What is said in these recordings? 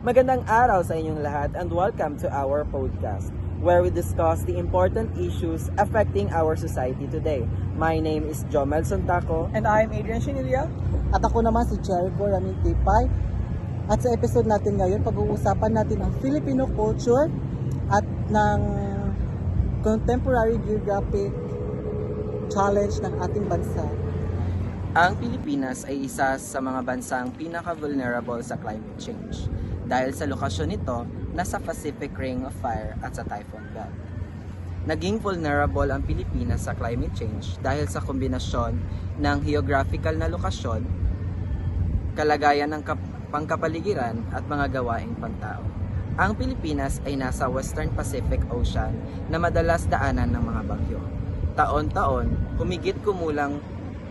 Magandang araw sa inyong lahat and welcome to our podcast where we discuss the important issues affecting our society today. My name is Jomel Sontaco. And I'm Adrian Shinilia. At ako naman si Jericho Ramin Tipay. At sa episode natin ngayon, pag-uusapan natin ang Filipino culture at ng contemporary geographic challenge ng ating bansa. Ang Pilipinas ay isa sa mga bansang pinaka-vulnerable sa climate change dahil sa lokasyon nito nasa Pacific Ring of Fire at sa Typhoon Belt. Naging vulnerable ang Pilipinas sa climate change dahil sa kombinasyon ng geographical na lokasyon, kalagayan ng pangkapaligiran at mga gawaing pantao. Ang Pilipinas ay nasa Western Pacific Ocean na madalas daanan ng mga bagyo. Taon-taon, humigit kumulang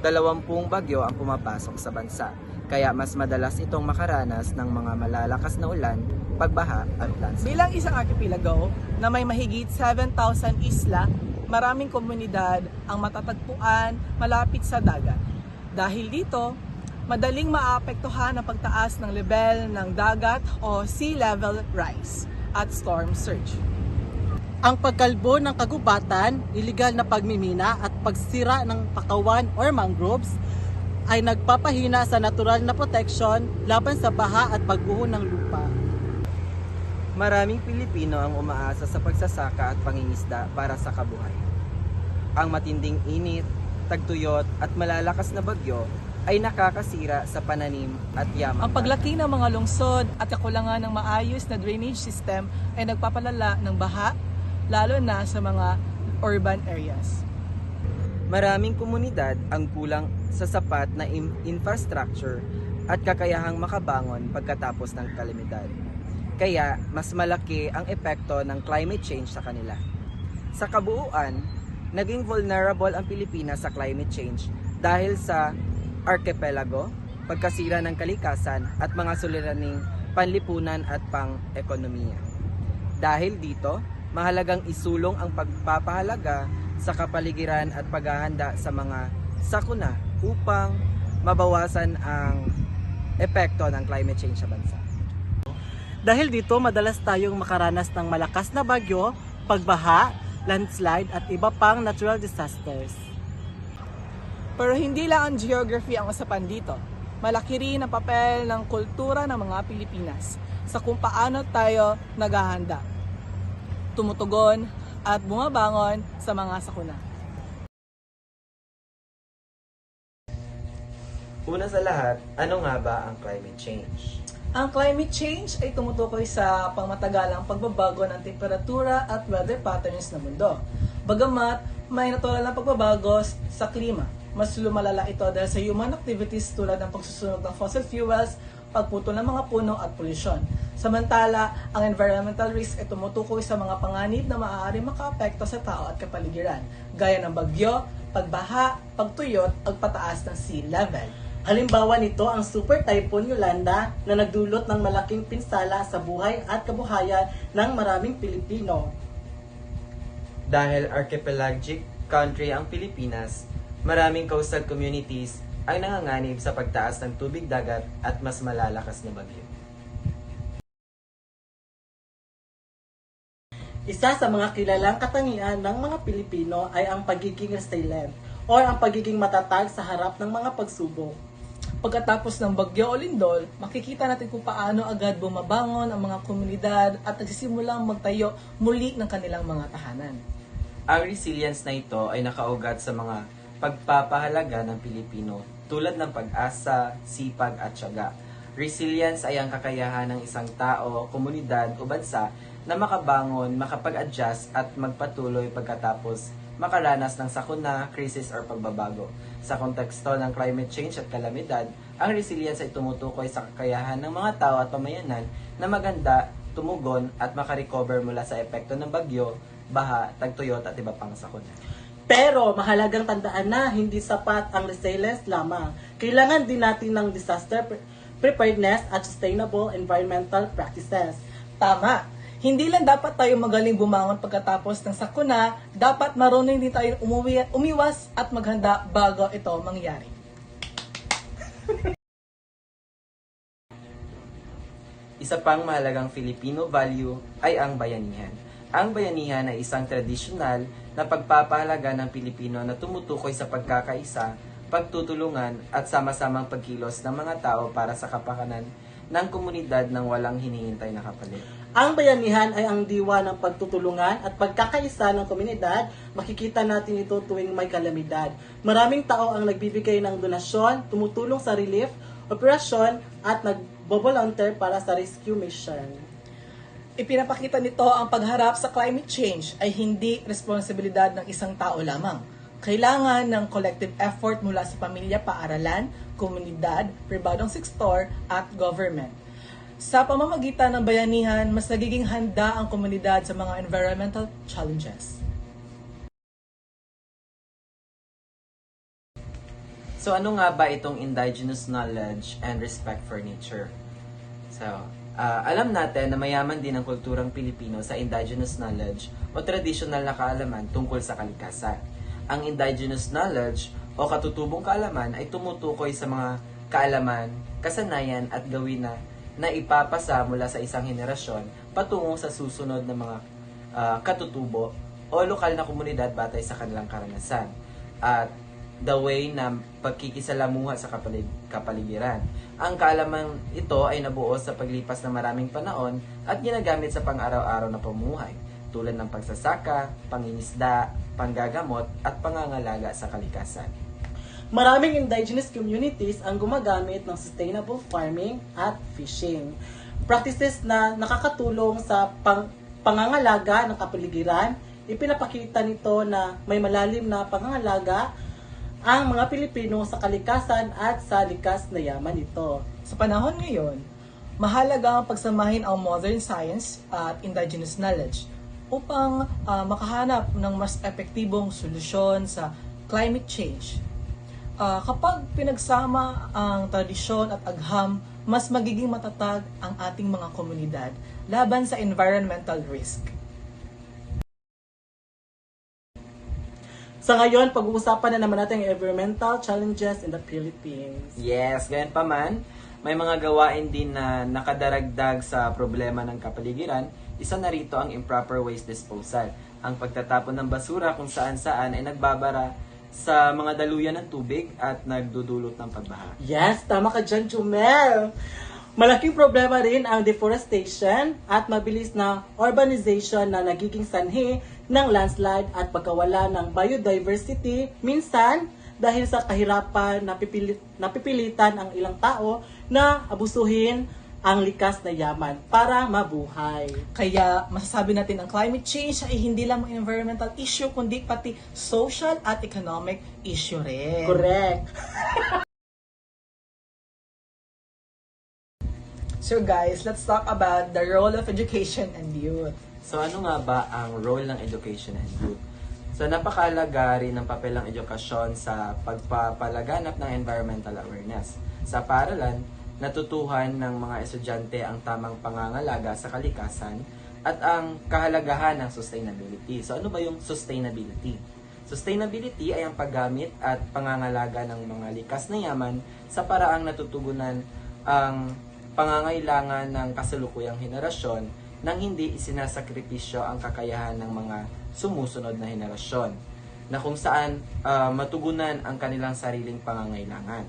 20 bagyo ang pumapasok sa bansa, kaya mas madalas itong makaranas ng mga malalakas na ulan, pagbaha at landslide. Bilang isang archipelago na may mahigit 7,000 isla, maraming komunidad ang matatagpuan malapit sa dagat. Dahil dito, madaling maapektuhan ang pagtaas ng level ng dagat o sea level rise at storm surge. Ang pagkalbo ng kagubatan, iligal na pagmimina at pagsira ng pakawan or mangroves ay nagpapahina sa natural na protection laban sa baha at pagguho ng lupa. Maraming Pilipino ang umaasa sa pagsasaka at pangingisda para sa kabuhay. Ang matinding init, tagtuyot at malalakas na bagyo ay nakakasira sa pananim at yaman. Ang paglaki ng mga lungsod at kakulangan ng maayos na drainage system ay nagpapalala ng baha, lalo na sa mga urban areas. Maraming komunidad ang kulang sa sapat na infrastructure at kakayahang makabangon pagkatapos ng kalamidad. Kaya mas malaki ang epekto ng climate change sa kanila. Sa kabuuan, naging vulnerable ang Pilipinas sa climate change dahil sa archipelago, pagkasira ng kalikasan at mga suliraning panlipunan at pang-ekonomiya. Dahil dito, mahalagang isulong ang pagpapahalaga sa kapaligiran at paghahanda sa mga sakuna upang mabawasan ang epekto ng climate change sa bansa. Dahil dito, madalas tayong makaranas ng malakas na bagyo, pagbaha, landslide at iba pang natural disasters. Pero hindi lang ang geography ang usapan dito. Malaki rin ang papel ng kultura ng mga Pilipinas sa kung paano tayo naghahanda, tumutugon at bumabangon sa mga sakuna. Una sa lahat, ano nga ba ang climate change? Ang climate change ay tumutukoy sa pangmatagalang pagbabago ng temperatura at weather patterns ng mundo. Bagamat may natural na pagbabago sa klima, mas lumalala ito dahil sa human activities tulad ng pagsusunog ng fossil fuels, pagputol ng mga puno at polusyon. Samantala, ang environmental risk ay tumutukoy sa mga panganib na maaaring makaapekto sa tao at kapaligiran, gaya ng bagyo, pagbaha, pagtuyot, at pataas ng sea level. Halimbawa nito ang Super Typhoon Yolanda na nagdulot ng malaking pinsala sa buhay at kabuhayan ng maraming Pilipino. Dahil archipelagic country ang Pilipinas, maraming coastal communities ang nanganganib sa pagtaas ng tubig dagat at mas malalakas na bagyo. Isa sa mga kilalang katangian ng mga Pilipino ay ang pagiging resilient or ang pagiging matatag sa harap ng mga pagsubok. Pagkatapos ng bagyo o lindol, makikita natin kung paano agad bumabangon ang mga komunidad at nagsisimulang magtayo muli ng kanilang mga tahanan. Ang resilience na ito ay nakaugat sa mga pagpapahalaga ng Pilipino tulad ng pag-asa, sipag at tiyaga. Resilience ay ang kakayahan ng isang tao, komunidad o bansa na makabangon, makapag-adjust at magpatuloy pagkatapos makaranas ng sakuna, krisis or pagbabago. Sa konteksto ng climate change at kalamidad, ang resilience ay tumutukoy sa kakayahan ng mga tao at pamayanan na maganda, tumugon at makarecover mula sa epekto ng bagyo, baha, tagtuyot at iba pang sakuna. Pero mahalagang tandaan na hindi sapat ang resilience lamang. Kailangan din natin ng disaster preparedness at sustainable environmental practices. Tama! Hindi lang dapat tayo magaling bumangon pagkatapos ng sakuna, dapat marunong din tayo umiwas at maghanda bago ito mangyari. Isa pang mahalagang Filipino value ay ang bayanihan. Ang bayanihan ay isang tradisyonal na pagpapahalaga ng Pilipino na tumutukoy sa pagkakaisa, pagtutulungan at sama-samang pagkilos ng mga tao para sa kapakanan ng komunidad ng walang hinihintay na kapalit. Ang bayanihan ay ang diwa ng pagtutulungan at pagkakaisa ng komunidad. Makikita natin ito tuwing may kalamidad. Maraming tao ang nagbibigay ng donasyon, tumutulong sa relief, operasyon at nagbo-volunteer para sa rescue mission. Ipinapakita nito ang pagharap sa climate change ay hindi responsibilidad ng isang tao lamang. Kailangan ng collective effort mula sa pamilya, paaralan, komunidad, pribadong sektor at government. Sa pamamagitan ng bayanihan, mas nagiging handa ang komunidad sa mga environmental challenges. So ano nga ba itong indigenous knowledge and respect for nature? So, alam natin na mayaman din ang kulturang Pilipino sa indigenous knowledge o traditional na kaalaman tungkol sa kalikasan. Ang indigenous knowledge o katutubong kaalaman ay tumutukoy sa mga kaalaman, kasanayan at gawin na ipapasa mula sa isang henerasyon patungo sa susunod na mga katutubo o lokal na komunidad batay sa kanilang karanasan. At the way na pagkikisalamuha sa kapaligiran. Ang kaalaman ito ay nabuo sa paglipas ng maraming panahon at ginagamit sa pang-araw-araw na pamumuhay, tulad ng pagsasaka, pangingisda, panggagamot at pangangalaga sa kalikasan. Maraming indigenous communities ang gumagamit ng sustainable farming at fishing. Practices na nakakatulong sa pangangalaga ng kapaligiran. Ipinapakita nito na may malalim na pangangalaga ang mga Pilipino sa kalikasan at sa likas na yaman nito. Sa panahon ngayon, mahalaga ang pagsamahin ang modern science at indigenous knowledge upang makahanap ng mas epektibong solusyon sa climate change. Kapag pinagsama ang tradisyon at agham, mas magiging matatag ang ating mga komunidad laban sa environmental risk. Sa ngayon, pag-uusapan na naman natin ang environmental challenges in the Philippines. Yes, ganyan pa man, may mga gawain din na nakadaragdag sa problema ng kapaligiran. Isa na rito ang improper waste disposal. Ang pagtatapon ng basura kung saan-saan ay nagbabara sa mga daluyan ng tubig at nagdudulot ng pagbaha. Yes, tama ka dyan, Jumel. Malaking problema rin ang deforestation at mabilis na urbanization na nagiging sanhi ng landslide at pagkawala ng biodiversity. Minsan, dahil sa kahirapan, napipilitan ang ilang tao na abusuhin ang likas na yaman para mabuhay. Kaya masasabi natin ang climate change ay hindi lang environmental issue kundi pati social at economic issue rin. Correct. So guys, let's talk about the role of education and youth. So ano nga ba ang role ng education and youth? So napakahalaga rin ng papel ng edukasyon sa pagpapalaganap ng environmental awareness. Sa paaralan, natutuhan ng mga estudyante ang tamang pangangalaga sa kalikasan at ang kahalagahan ng sustainability. So ano ba yung sustainability? Sustainability ay ang paggamit at pangangalaga ng mga likas na yaman sa paraang natutugunan ang pangangailangan ng kasalukuyang henerasyon nang hindi isinasakripisyo ang kakayahan ng mga sumusunod na henerasyon na kung saan matugunan ang kanilang sariling pangangailangan.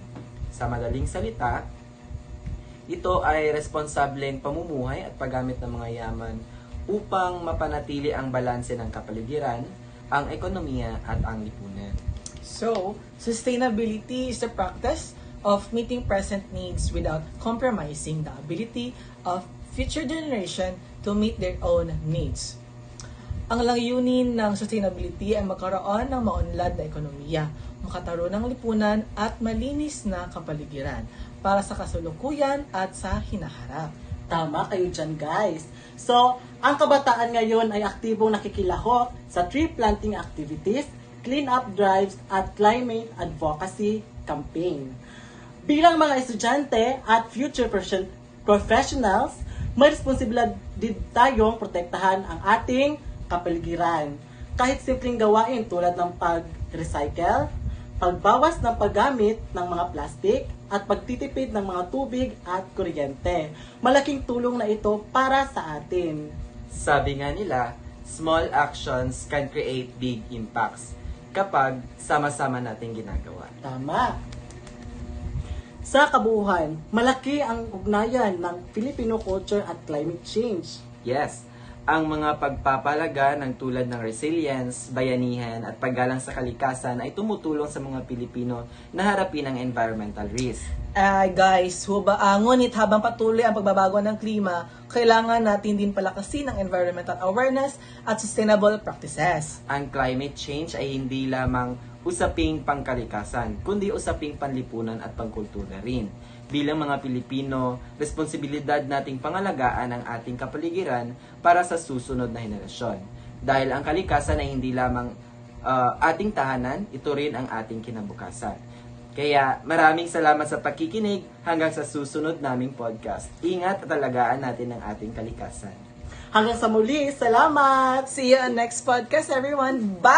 Sa madaling salita, ito ay responsableng pamumuhay at paggamit ng mga yaman upang mapanatili ang balanse ng kapaligiran, ang ekonomiya at ang lipunan. So, sustainability is the practice of meeting present needs without compromising the ability of future generation to meet their own needs. Ang layunin ng sustainability ay magkaroon ng maunlad na ekonomiya, makatarunang lipunan at malinis na kapaligiran para sa kasalukuyan at sa hinaharap. Tama kayo dyan, guys. So, ang kabataan ngayon ay aktibong nakikilahok sa tree planting activities, clean-up drives at climate advocacy campaign. Bilang mga estudyante at future professionals, may responsibilidad din tayong protektahan ang ating kapaligiran. Kahit simpleng gawain tulad ng pag-recycle, pagbawas ng paggamit ng mga plastic, at pagtitipid ng mga tubig at kuryente. Malaking tulong na ito para sa atin. Sabi nga nila, small actions can create big impacts kapag sama-sama natin ginagawa. Tama. Sa kabuuan, malaki ang ugnayan ng Filipino culture at climate change. Yes, ang mga pagpapalaga ng tulad ng resilience, bayanihan at paggalang sa kalikasan ay tumutulong sa mga Pilipino na harapin ang environmental risk. Guys, ngunit habang patuloy ang pagbabago ng klima, kailangan natin din palakasin ang environmental awareness at sustainable practices. Ang climate change ay hindi lamang usaping pangkalikasan, kundi usaping panlipunan at pangkultura rin. Bilang mga Pilipino, responsibilidad nating pangalagaan ang ating kapaligiran para sa susunod na henerasyon. Dahil ang kalikasan ay hindi lamang ating tahanan, ito rin ang ating kinabukasan. Kaya maraming salamat sa pakikinig hanggang sa susunod naming podcast. Ingat at alagaan natin ang ating kalikasan. Hanggang sa muli, salamat! See you on next podcast, everyone. Bye!